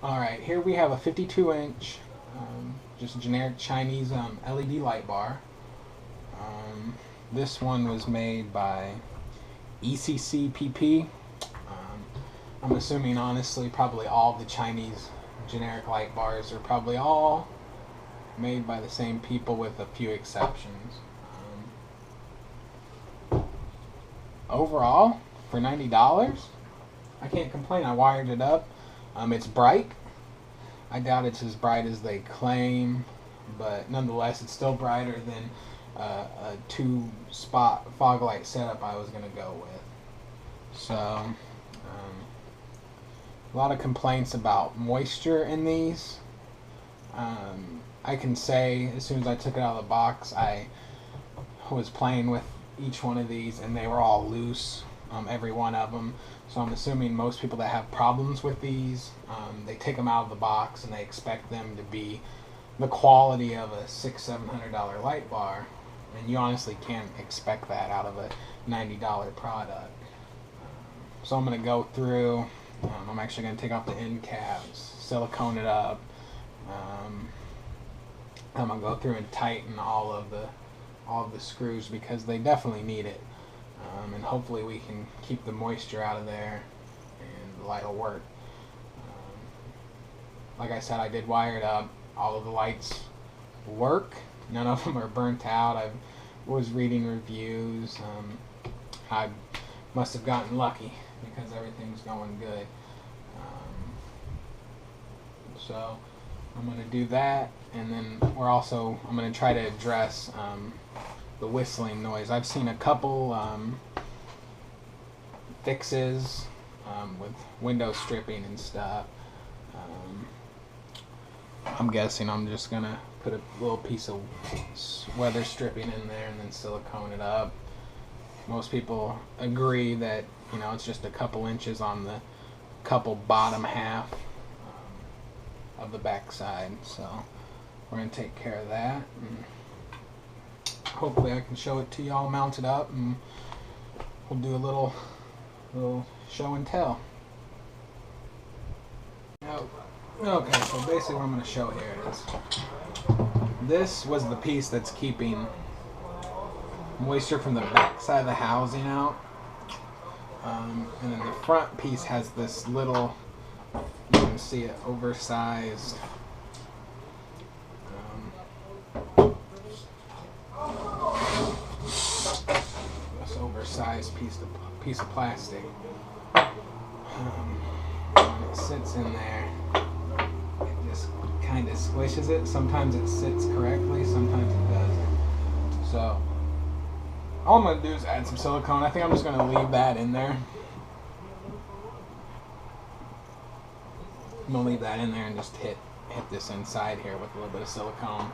Alright, here we have a 52-inch, just generic Chinese LED light bar. This one was made by ECCPP. I'm assuming, honestly, probably all the Chinese generic light bars are probably all made by the same people with a few exceptions. Overall, for $90, I can't complain. I wired it up. It's bright. I doubt it's as bright as they claim, but nonetheless, it's still brighter than a two-spot fog light setup I was going to go with. So, a lot of complaints about moisture in these. I can say, as soon as I took it out of the box, I was playing with each one of these, and they were all loose, every one of them. So I'm assuming most people that have problems with these, they take them out of the box and they expect them to be the quality of a $600-700 light bar, and you honestly can't expect that out of a $90 product. So I'm going to go through. I'm actually going to take off the end caps, silicone it up. I'm going to go through and tighten all of the screws because they definitely need it. And hopefully we can keep the moisture out of there and the light will work. Like I said, I did wire it up. All of the lights work. None of them are burnt out. I was reading reviews. I must have gotten lucky because everything's going good. So I'm going to do that, and then I'm going to try to address the whistling noise. I've seen a couple fixes with window stripping and stuff. I'm guessing I'm just going to put a little piece of weather stripping in there and then silicone it up. Most people agree that, it's just a couple inches on the couple bottom half of the back side. So we're going to take care of that. And hopefully I can show it to y'all mounted up, and we'll do a little show and tell. Okay, so basically what I'm going to show here is this was the piece that's keeping moisture from the back side of the housing out. And then the front piece has this little, you can see it, oversized piece of plastic. When it sits in there, it just kind of squishes it. Sometimes it sits correctly, sometimes it doesn't. So all I'm going to do is add some silicone. I think I'm just going to leave that in there. I'm going to leave that in there and just hit this inside here with a little bit of silicone.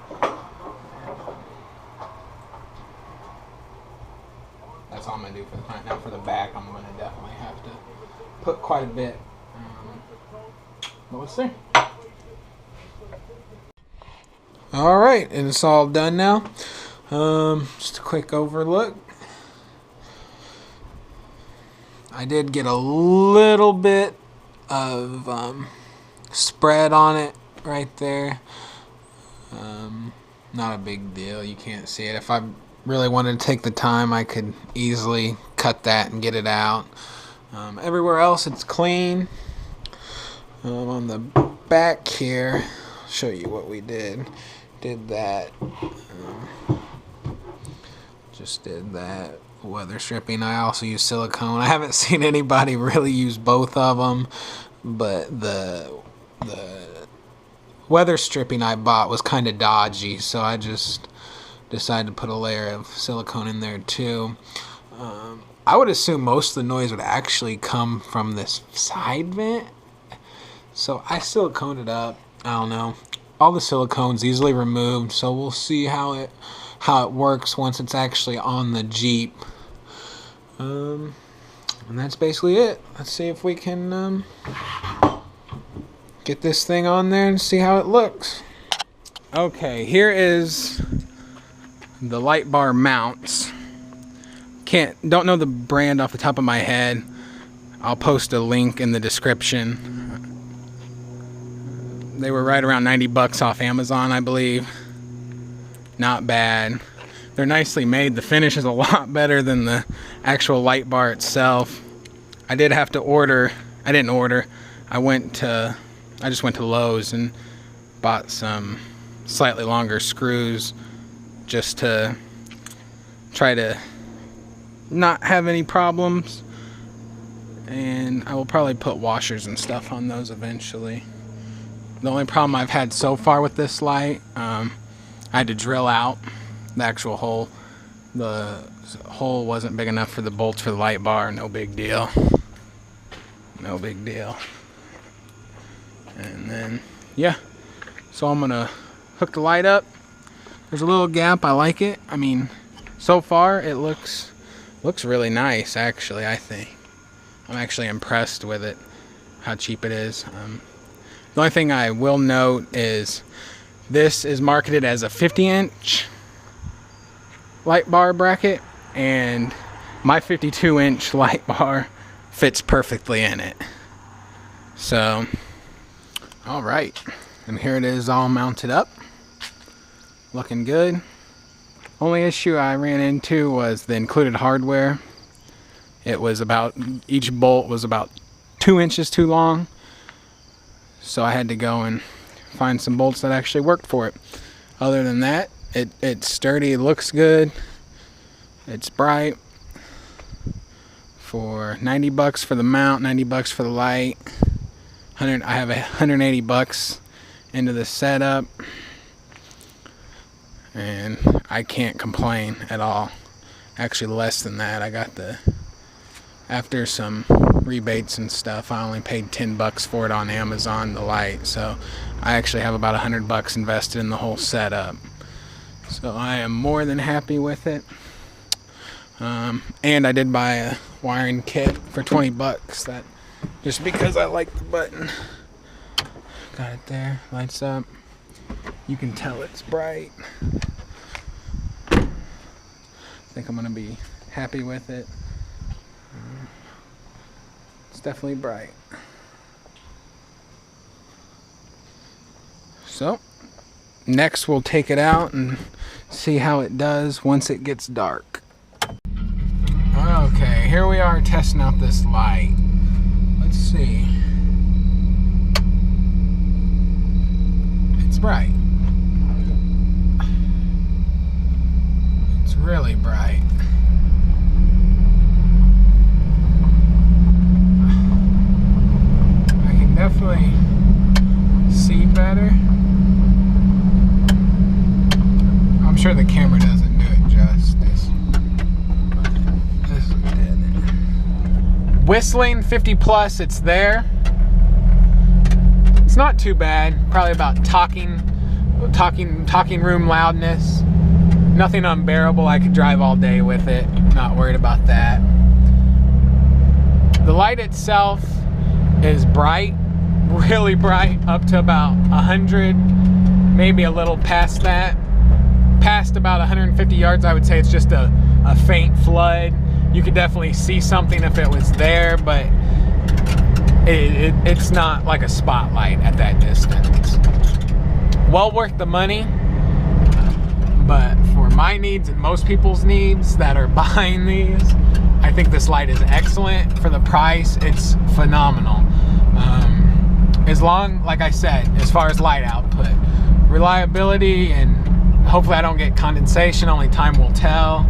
That's all I'm going to do for the front. Now for the back, I'm going to definitely have to put quite a bit. But let's see. Alright, and it's all done now. Just a quick overlook. I did get a little bit of spread on it right there. Not a big deal. You can't see it. If I really wanted to take the time, I could easily cut that and get it out. Everywhere else it's clean. On the back here, I'll show you what we did. Did that. Just did that weather stripping. I also use silicone. I haven't seen anybody really use both of them, but the weather stripping I bought was kind of dodgy, so I just decided to put a layer of silicone in there too. I would assume most of the noise would actually come from this side vent, so I siliconed it up. I don't know. All the silicone's easily removed, so we'll see how it works once it's actually on the Jeep. And that's basically it. Let's see if we can get this thing on there and see how it looks. Okay, here is the light bar mounts. Don't know the brand off the top of my head. I'll post a link in the description. They were right around 90 bucks off Amazon, I believe. Not bad. They're nicely made. The finish is a lot better than the actual light bar itself. I did have to order. I didn't order. I just went to Lowe's and bought some slightly longer screws just to try to not have any problems. And I will probably put washers and stuff on those eventually. The only problem I've had so far with this light, I had to drill out the actual hole. The hole wasn't big enough for the bolts for the light bar. No big deal. No big deal. And then, yeah. So I'm gonna hook the light up. There's a little gap. I like it. I mean, so far it looks really nice, actually, I think. I'm actually impressed with it, how cheap it is. The only thing I will note is this is marketed as a 50-inch light bar bracket, and my 52-inch light bar fits perfectly in it. So, all right. And here it is all mounted up. Looking good. Only issue I ran into was the included hardware. It was each bolt was about 2 inches too long. So I had to go and find some bolts that actually worked for it. Other than that, it's sturdy, it looks good. It's bright. For 90 bucks for the mount, 90 bucks for the light. I have 180 bucks into the setup. And I can't complain at all. Actually less than that. I got after some rebates and stuff, I only paid 10 bucks for it on Amazon, the light. So I actually have about 100 bucks invested in the whole setup. So I am more than happy with it. And I did buy a wiring kit for 20 bucks. That just because I like the button. Got it there, lights up. You can tell it's bright. I think I'm gonna be happy with it. It's definitely bright. So next we'll take it out and see how it does once it gets dark. Okay, here we are testing out this light. Let's see. It's bright. It's really bright. Definitely see better. I'm sure the camera doesn't do it justice. This did it. Whistling 50 plus, it's there. It's not too bad. Probably about talking room loudness. Nothing unbearable. I could drive all day with it. Not worried about that. The light itself is bright. Really bright, up to about 100, maybe a little past that. Past about 150 yards, I would say it's just a faint flood. You could definitely see something if it was there, but it's not like a spotlight at that distance. Well worth the money, but for my needs and most people's needs that are buying these, I think this light is excellent. For the price, it's phenomenal. As long, like I said, as far as light output, reliability, and hopefully I don't get condensation, only time will tell.